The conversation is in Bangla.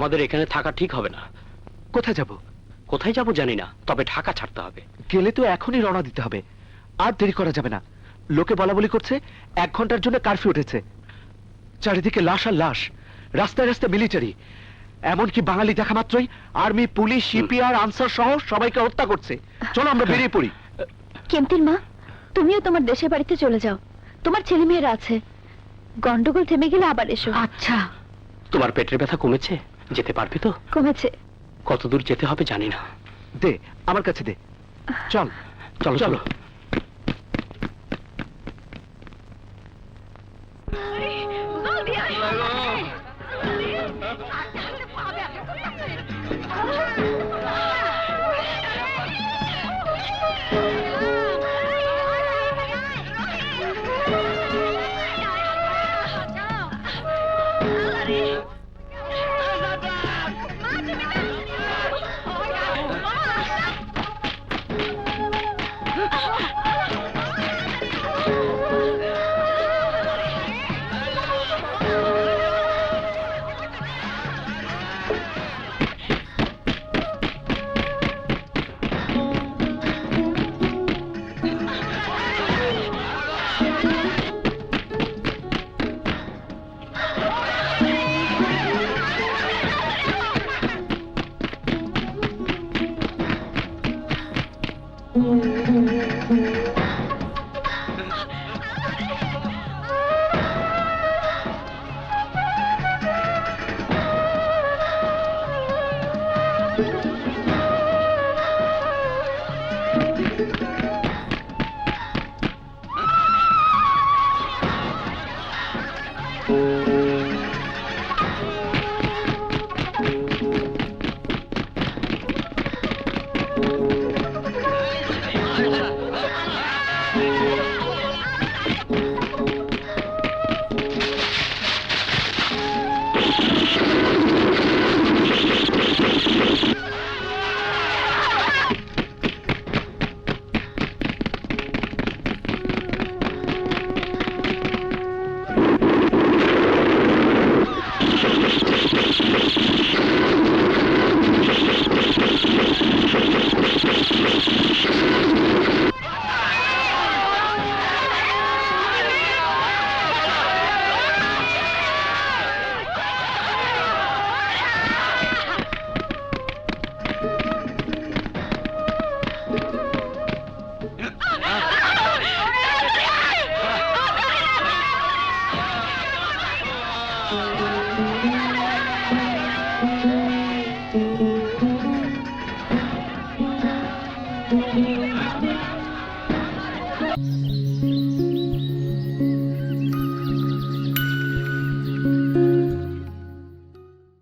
আমাদের এখানে থাকা ঠিক হবে না। কোথায় যাব? কোথায় যাব জানি না, তবে ঢাকা ছাড়তে হবে। গেলে তো এখনই রওনা দিতে হবে, আর দেরি করা যাবে না। লোকে বলা বলি করছে 1 ঘন্টার জন্য কারফিউ উঠেছে। চারিদিকে লাশ আর লাশ, রাস্তায় রাস্তায় মিলিটারি। এমনকি বাঙালি দেখা মাত্রই আর্মি, পুলিশ, সিপিআর, আনসার সহ সবাইকে হত্যা করছে। চলো আমরা বেরিয়ে পড়ি। কেমতির মা, তুমিও তোমার দেশের বাড়িতে চলে যাও, তোমার ছেলে মেয়েরা আছে। গন্ডগোল থেমে গেলে আবার এসো। আচ্ছা। তোমার পেটের ব্যথা কমেছে? যেতে পারবে তো? কমেছে। কত দূর যেতে হবে জানি না। দে, আমার কাছে দে। চল চলো চলো।